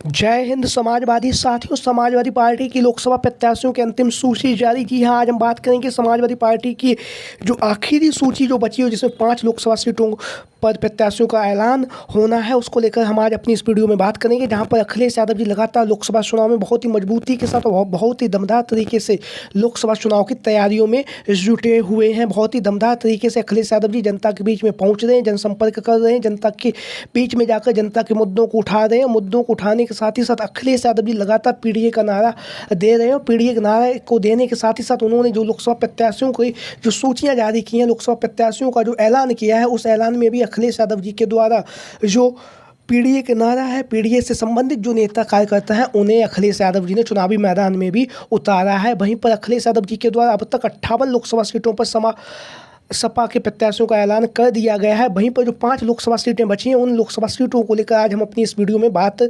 जय हिंद समाजवादी साथियों। समाजवादी पार्टी की लोकसभा प्रत्याशियों की अंतिम सूची जारी की है। आज हम बात करेंगे समाजवादी पार्टी की जो आखिरी सूची जो बची है, जिसमें 5 लोकसभा सीटों पर प्रत्याशियों का ऐलान होना है, उसको लेकर हम आज अपनी इस वीडियो में बात करेंगे। जहां पर अखिलेश यादव जी लगातार लोकसभा चुनाव में बहुत ही मजबूती के साथ और बहुत ही दमदार तरीके से लोकसभा चुनाव की तैयारियों में जुटे हुए हैं। बहुत ही दमदार तरीके से अखिलेश यादव जी जनता के बीच में पहुँच रहे हैं, जनसंपर्क कर रहे हैं, जनता के बीच में जाकर जनता के मुद्दों को उठा रहे हैं। मुद्दों को उठाने के साथ ही साथ अखिलेश यादव जी लगातार पीडीए का नारा दे रहे हैं। पीडीए के नारे को देने के साथ ही साथ उन्होंने जो लोकसभा प्रत्याशियों की जो सूचियां जारी की हैं, लोकसभा प्रत्याशियों का जो ऐलान किया है, उस ऐलान में भी अखिलेश यादव जी के द्वारा जो पीडीए के नारा है, पीडीए से संबंधित जो नेता कार्यकर्ता हैं, उन्हें अखिलेश यादव जी ने चुनावी मैदान में भी उतारा है। वहीं पर अखिलेश यादव जी के द्वारा अब तक 58 लोकसभा सीटों पर सपा के प्रत्याशियों का ऐलान कर दिया गया है। वहीं पर जो 5 लोकसभा सीटें बची हैं, उन लोकसभा सीटों को लेकर आज हम अपनी इस वीडियो में बात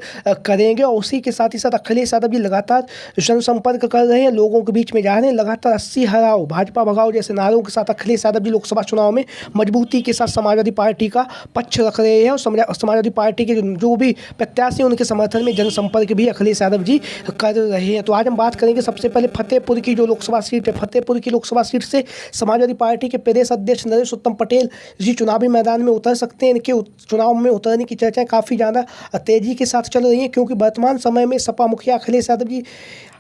करेंगे। और उसी के साथ ही साथ अखिलेश यादव जी लगातार जनसंपर्क कर रहे हैं, लोगों के बीच में जा रहे हैं। लगातार 80 हराओ भाजपा भगाओ जैसे नारों के साथ अखिलेश यादव जी लोकसभा चुनाव में मजबूती के साथ समाजवादी पार्टी का पक्ष रख रहे हैं। और समाजवादी पार्टी के जो भी प्रत्याशी, उनके समर्थन में जनसंपर्क भी अखिलेश यादव जी कर रहे हैं। तो आज हम बात करेंगे सबसे पहले फतेहपुर की जो लोकसभा सीट है। फतेहपुर की लोकसभा सीट से समाजवादी पार्टी के प्रदेश अध्यक्ष नरेश उत्तम पटेल जी चुनावी मैदान में उतर सकते हैं। इनके चुनाव में उतरने की चर्चाएं काफ़ी ज़्यादा तेजी के साथ चल रही हैं, क्योंकि वर्तमान समय में सपा मुखिया अखिलेश यादव जी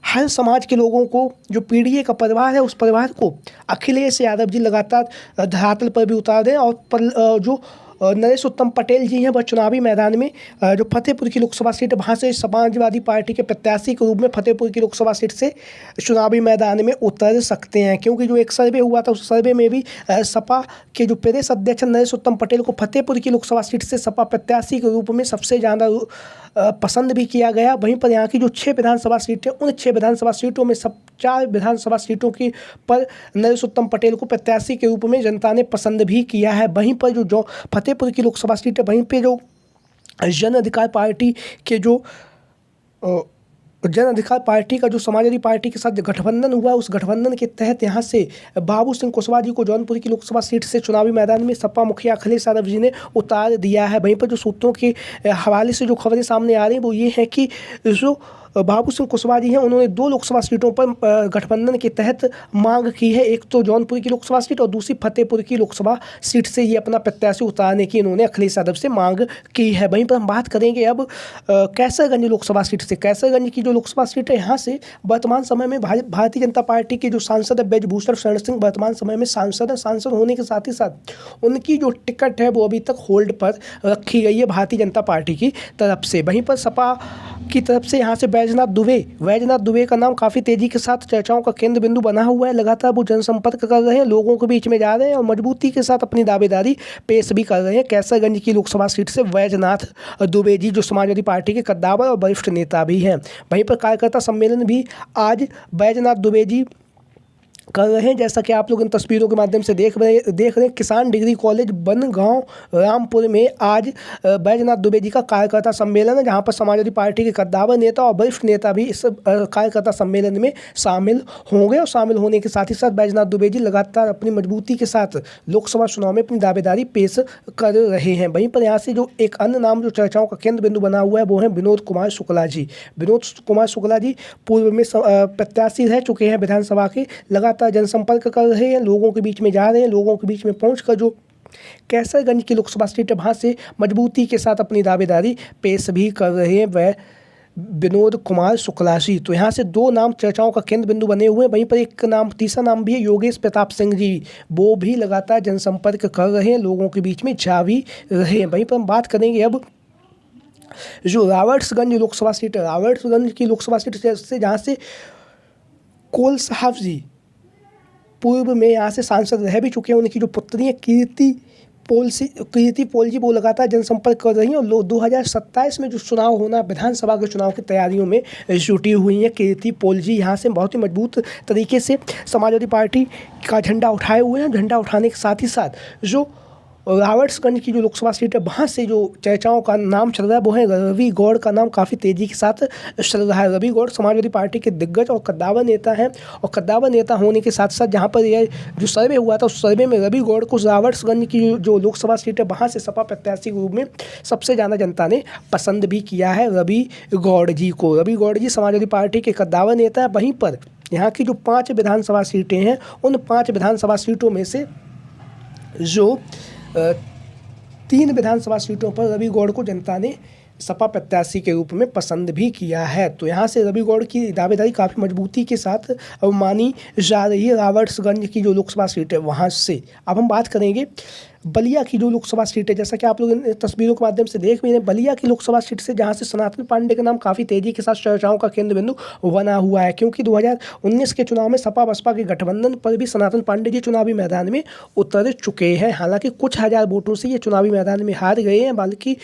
हर समाज के लोगों को, जो पीडीए का परिवार है, उस परिवार को अखिलेश यादव जी लगातार धरातल पर भी उतार रहे हैं। और जो नरेश उत्तम पटेल जी हैं, वह चुनावी मैदान में जो फतेहपुर की लोकसभा सीट है, वहाँ से समाजवादी पार्टी के प्रत्याशी के रूप में फतेहपुर की लोकसभा सीट से चुनावी मैदान में उतर सकते हैं। क्योंकि जो एक सर्वे हुआ था, उस सर्वे में भी सपा के जो प्रदेश अध्यक्ष नरेश उत्तम पटेल को फतेहपुर की लोकसभा सीट से सपा प्रत्याशी के रूप में सबसे ज़्यादा पसंद भी किया गया। वहीं पर यहाँ की जो 6 विधानसभा सीटें, उन 6 विधानसभा सीटों में 4 विधानसभा सीटों की पर नरेश उत्तम पटेल को प्रत्याशी के रूप में जनता ने पसंद भी किया है। वहीं पर जो फतेहपुर की लोकसभा सीट है, वहीं पे जो जन अधिकार पार्टी के जो जन अधिकार पार्टी का जो समाजवादी पार्टी के साथ गठबंधन हुआ, उस गठबंधन के तहत यहाँ से बाबू सिंह कुशवाहा जी को जौनपुर की लोकसभा सीट से चुनावी मैदान में सपा मुखिया अखिलेश यादव जी ने उतार दिया है। वहीं पर जो सूत्रों के हवाले से जो खबरें सामने आ रही हैं, वो ये है कि जो बाबू सिंह कुशवाहा जी हैं, उन्होंने 2 लोकसभा सीटों पर गठबंधन के तहत मांग की है। एक तो जौनपुर की लोकसभा सीट और दूसरी फतेहपुर की लोकसभा सीट से ये अपना प्रत्याशी उतारने की इन्होंने अखिलेश यादव से मांग की है। वहीं पर हम बात करेंगे अब कैसरगंज लोकसभा सीट से। कैसरगंज की जो लोकसभा सीट है, यहाँ से वर्तमान समय में भारतीय जनता पार्टी के जो सांसद है ब्रजभूषण शरण सिंह वर्तमान समय में सांसद है। सांसद होने के साथ ही साथ उनकी जो टिकट है, वो अभी तक होल्ड पर रखी गई है भारतीय जनता पार्टी की तरफ से। वहीं पर सपा की तरफ से यहाँ से वैजनाथ दुबे का नाम काफ़ी तेज़ी के साथ चर्चाओं का केंद्र बिंदु बना हुआ है। लगातार वो जनसंपर्क कर रहे हैं, लोगों के बीच में जा रहे हैं और मजबूती के साथ अपनी दावेदारी पेश भी कर रहे हैं। कैसरगंज की लोकसभा सीट से वैजनाथ दुबे जी, जो समाजवादी पार्टी के कद्दावर और वरिष्ठ नेता भी हैं। वहीं पर कार्यकर्ता सम्मेलन भी आज वैजनाथ दुबे जी कर रहे हैं। जैसा कि आप लोग इन तस्वीरों के माध्यम से देख रहे हैं, किसान डिग्री कॉलेज बनगांव रामपुर में आज बैजनाथ दुबे जी का कार्यकर्ता सम्मेलन है, जहां पर समाजवादी पार्टी के कद्दावर नेता और वरिष्ठ नेता भी इस कार्यकर्ता सम्मेलन में शामिल होंगे। और शामिल होने के साथ ही साथ बैजनाथ दुबे जी लगातार अपनी मजबूती के साथ लोकसभा चुनाव में अपनी दावेदारी पेश कर रहे हैं। वहीं पर यहाँ से जो एक अन्य नाम जो चर्चाओं का केंद्र बिंदु बना हुआ है, वो है विनोद कुमार शुक्ला जी। विनोद कुमार शुक्ला जी पूर्व में प्रत्याशी रह चुके हैं विधानसभा के। लगातार जनसंपर्क कर रहे हैं, लोगों के बीच में जा रहे हैं, लोगों के बीच में पहुंचकर जो कैसरगंज की लोकसभा सीट है, वहाँ से मजबूती के साथ अपनी दावेदारी पेश भी कर रहे हैं वह विनोद कुमार शुक्ला जी। तो यहाँ से 2 नाम चर्चाओं का केंद्र बिंदु बने हुए हैं। वहीं पर एक नाम, तीसरा नाम भी है योगेश प्रताप सिंह जी, वो भी लगातार जनसंपर्क कर रहे हैं, लोगों के बीच में जा भी रहे हैं। वहीं पर हम बात करेंगे अब जो रावर्ट्सगंज लोकसभा सीट है। रावर्ट्सगंज की लोकसभा सीट से जहाँ से कोल साहब जी पूर्व में यहाँ से सांसद रह भी चुके हैं, उनकी जो पुत्री है कीर्ति पोल जी, वो लगातार जनसंपर्क कर रही हैं और 2027 में जो चुनाव होना, विधानसभा के चुनाव की तैयारियों में जुटी हुई हैं। कीर्ति पोल जी यहाँ से बहुत ही मजबूत तरीके से समाजवादी पार्टी का झंडा उठाए हुए हैं। झंडा उठाने के साथ ही साथ जो रावर्ट्सगंज की जो लोकसभा सीट है वहाँ से जो चर्चाओं का नाम चल रहा है वो है रवि गौड़ का नाम काफ़ी तेज़ी के साथ चल रहा है। रवि गौड़ समाजवादी पार्टी के दिग्गज और कद्दावर नेता हैं और कद्दावर नेता होने के साथ साथ जहाँ पर यह जो सर्वे हुआ था उस सर्वे में रवि गौड़ को रावर्ट्सगंज की जो लोकसभा सीट है वहाँ से सपा प्रत्याशी के रूप में सबसे ज़्यादा जनता ने पसंद भी किया है रवि गौड़ जी को। रवि गौड़ जी समाजवादी पार्टी के कद्दावर नेता है। वहीं पर यहाँ की जो 5 विधानसभा सीटें हैं उन 5 विधानसभा सीटों में से जो 3 विधानसभा सीटों पर रवि गौड़ को जनता ने सपा प्रत्याशी के रूप में पसंद भी किया है। तो यहाँ से रवि गौड़ की दावेदारी काफ़ी मजबूती के साथ मानी जा रही है रावर्ट्सगंज की जो लोकसभा सीट है वहाँ से। अब हम बात करेंगे बलिया की जो लोकसभा सीट है, जैसा कि आप लोग इन तस्वीरों के माध्यम से देख भी रहे हैं, बलिया की लोकसभा सीट से जहां से सनातन पांडे का नाम काफ़ी तेज़ी के साथ चर्चाओं का केंद्र बिंदु बना हुआ है, क्योंकि 2019 के चुनाव में सपा बसपा के गठबंधन पर भी सनातन पांडे जी चुनावी मैदान में उतर चुके हैं। हालांकि कुछ हज़ार वोटों से ये चुनावी मैदान में हार गए हैं, बल्कि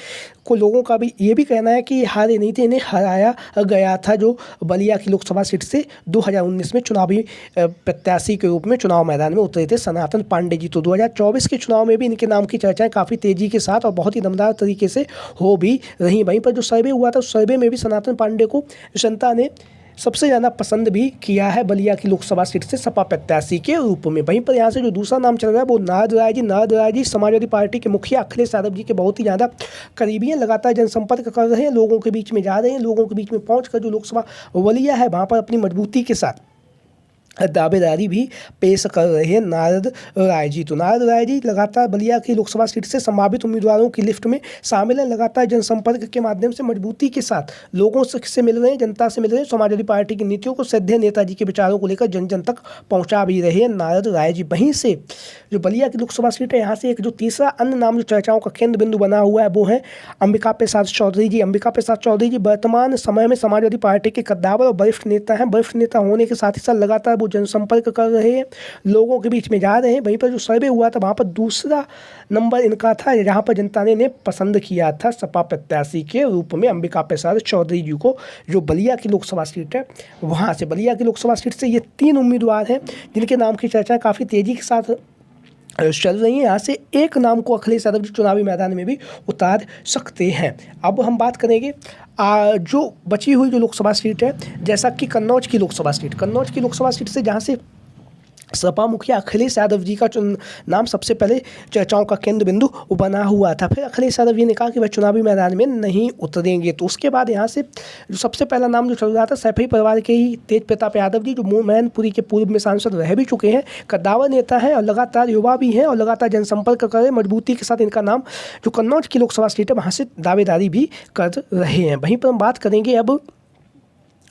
को लोगों का भी ये भी कहना है कि हारे नहीं थे, इन्हें हराया गया था जो बलिया की लोकसभा सीट से 2019 में चुनावी प्रत्याशी के रूप में चुनाव मैदान में उतरे थे सनातन पांडे जी। तो 2024 के चुनाव में भी इनके नाम की चर्चाएं काफ़ी तेज़ी के साथ और बहुत ही दमदार तरीके से हो भी रही। वहीं पर जो सर्वे हुआ था उस सर्वे में भी सनातन पांडे को जनता ने सबसे ज़्यादा पसंद भी किया है बलिया की लोकसभा सीट से सपा प्रत्याशी के रूप में। वहीं पर यहाँ से जो दूसरा नाम चल रहा है वो नारद राय जी समाजवादी पार्टी के मुखिया अखिलेश यादव जी के बहुत ही ज़्यादा करीबी हैं, लगातार जनसंपर्क कर रहे हैं, लोगों के बीच में जा रहे हैं, लोगों के बीच में पहुँच कर जो लोकसभा बलिया है वहाँ पर अपनी मजबूती के साथ दावेदारी भी पेश कर रहे हैं नारद राय जी। तो नारद राय जी लगातार बलिया की लोकसभा सीट से संभावित उम्मीदवारों की लिस्ट में शामिल हैं, लगातार जनसंपर्क के माध्यम से मजबूती के साथ लोगों से मिल रहे हैं, जनता से मिल रहे हैं, समाजवादी पार्टी की नीतियों को श्रद्धेय नेताजी के विचारों को लेकर जन जन तक पहुँचा भी रहे हैं नारद राय जी। वहीं से जो बलिया की लोकसभा सीट है यहाँ से एक जो तीसरा अन्य नाम जो चर्चाओं का केंद्र बिंदु बना हुआ है वो है अंबिका प्रसाद चौधरी जी। अंबिका प्रसाद चौधरी जी वर्तमान समय में समाजवादी पार्टी के कद्दावर और वरिष्ठ नेता हैं। वरिष्ठ नेता होने के साथ ही साथ लगातार जनसंपर्क कर रहे हैं, लोगों के बीच में जा रहे हैं। वहीं पर जो सर्वे हुआ था वहाँ पर दूसरा नंबर इनका था जहाँ पर जनता ने पसंद किया था सपा प्रत्याशी के रूप में अंबिका प्रसाद चौधरी जी को। जो बलिया की लोकसभा सीट है वहाँ से बलिया की लोकसभा सीट से ये 3 उम्मीदवार हैं जिनके नाम की चर्चा काफ़ी तेज़ी के साथ चल रही है। यहाँ से एक नाम को अखिलेश यादव जी चुनावी मैदान में भी उतार सकते हैं। अब हम बात करेंगे जो बची हुई जो लोकसभा सीट है, जैसा कि कन्नौज की लोकसभा सीट से जहाँ से सपा मुखिया अखिलेश यादव जी का नाम सबसे पहले चर्चाओं का केंद्र बिंदु बना हुआ था। फिर अखिलेश यादव जी ने कहा कि वह चुनावी मैदान में नहीं उतरेंगे। तो उसके बाद यहाँ से जो सबसे पहला नाम जो चल रहा था सैफई परिवार के ही तेज प्रताप यादव जी, जो मैनपुरी के पूर्व में सांसद रह भी चुके हैं, कद्दावर नेता हैं और लगातार युवा भी हैं और लगातार जनसंपर्क कर रहे हैं, मजबूती के साथ इनका नाम जो कन्नौज की लोकसभा सीट है वहाँ से दावेदारी भी कर रहे हैं। वहीं पर हम बात करेंगे अब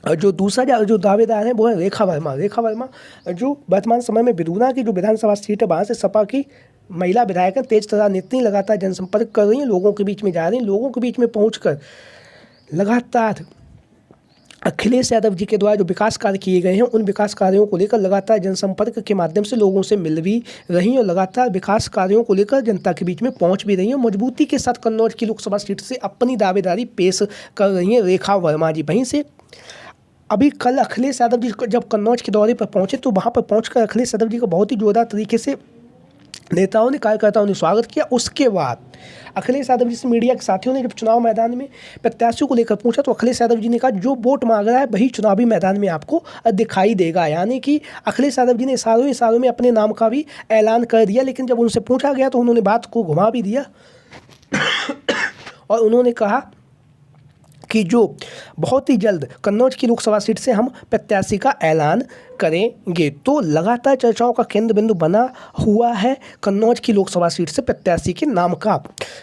जो दूसरा जो दावेदार है वो है रेखा वर्मा जो वर्तमान समय में बिरूना की जो विधानसभा सीट है वहाँ से सपा की महिला विधायक तेज तरार नेत्री लगातार जनसंपर्क कर रही हैं, लोगों के बीच में जा रही हैं, लोगों के बीच में पहुंचकर लगातार अखिलेश यादव जी के द्वारा जो विकास कार्य किए गए हैं उन विकास कार्यों को लेकर लगातार जनसंपर्क के माध्यम से लोगों से मिल भी रही हैं और लगातार विकास कार्यों को लेकर जनता के बीच में पहुंच भी रही हैं। मजबूती के साथ कन्नौज की लोकसभा सीट से अपनी दावेदारी पेश कर रही हैं रेखा वर्मा जी। वहीं से अभी कल अखिलेश यादव जी जब कन्नौज के दौरे पर पहुंचे तो वहां पर पहुंचकर अखिलेश यादव जी को बहुत ही जोरदार तरीके से नेताओं ने कार्यकर्ताओं ने स्वागत किया। उसके बाद अखिलेश यादव जी से मीडिया के साथियों ने जब चुनाव मैदान में प्रत्याशियों को लेकर पूछा तो अखिलेश यादव जी ने कहा जो वोट मांग रहा है वही चुनावी मैदान में आपको दिखाई देगा। यानी कि अखिलेश यादव जी ने इशारों में अपने नाम का भी ऐलान कर दिया, लेकिन जब उनसे पूछा गया तो उन्होंने बात को घुमा भी दिया और उन्होंने कहा कि जो बहुत ही जल्द कन्नौज की लोकसभा सीट से हम प्रत्याशी का ऐलान करेंगे। तो लगातार चर्चाओं का केंद्र बिंदु बना हुआ है कन्नौज की लोकसभा सीट से प्रत्याशी के नाम का।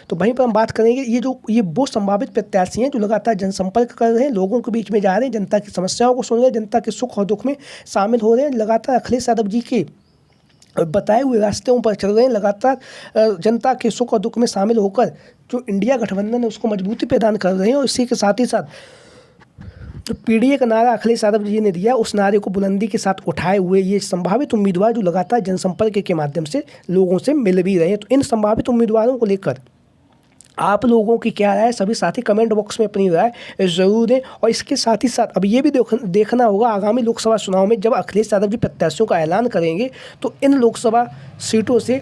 तो वहीं पर हम बात करेंगे ये वो संभावित प्रत्याशी हैं जो लगातार जनसंपर्क कर रहे हैं, लोगों के बीच में जा रहे हैं, जनता की समस्याओं को सुन रहे हैं, जनता के सुख और दुख में शामिल हो रहे हैं, लगातार अखिलेश यादव जी के बताए हुए रास्तों पर चल रहे हैं, लगातार जनता के सुख और दुख में शामिल होकर जो इंडिया गठबंधन है उसको मजबूती प्रदान कर रहे हैं। और इसी के साथ ही साथ जो पीडीए का नारा अखिलेश यादव जी ने दिया उस नारे को बुलंदी के साथ उठाए हुए ये संभावित उम्मीदवार जो लगातार जनसंपर्क के माध्यम से लोगों से मिल भी रहे हैं। तो इन संभावित उम्मीदवारों को लेकर आप लोगों की क्या राय है, सभी साथी कमेंट बॉक्स में अपनी राय ज़रूर दें। और इसके साथ ही साथ अब ये भी देखना होगा आगामी लोकसभा चुनाव में जब अखिलेश यादव जी प्रत्याशियों का ऐलान करेंगे तो इन लोकसभा सीटों से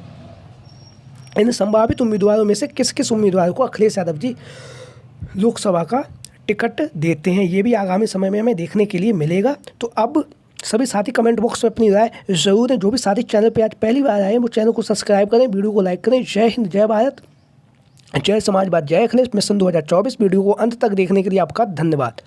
इन संभावित उम्मीदवारों में से किस किस उम्मीदवार को अखिलेश यादव जी लोकसभा का टिकट देते हैं, ये भी आगामी समय में हमें देखने के लिए मिलेगा। तो अब सभी साथी कमेंट बॉक्स में अपनी राय ज़रूर दें। जो भी साथी चैनल पे आज पहली बार आए हैं वो चैनल को सब्सक्राइब करें, वीडियो को लाइक करें। जय हिंद, जय भारत, जय समाजवाद, जय अखिलेश मिशन 2024। वीडियो को अंत तक देखने के लिए आपका धन्यवाद।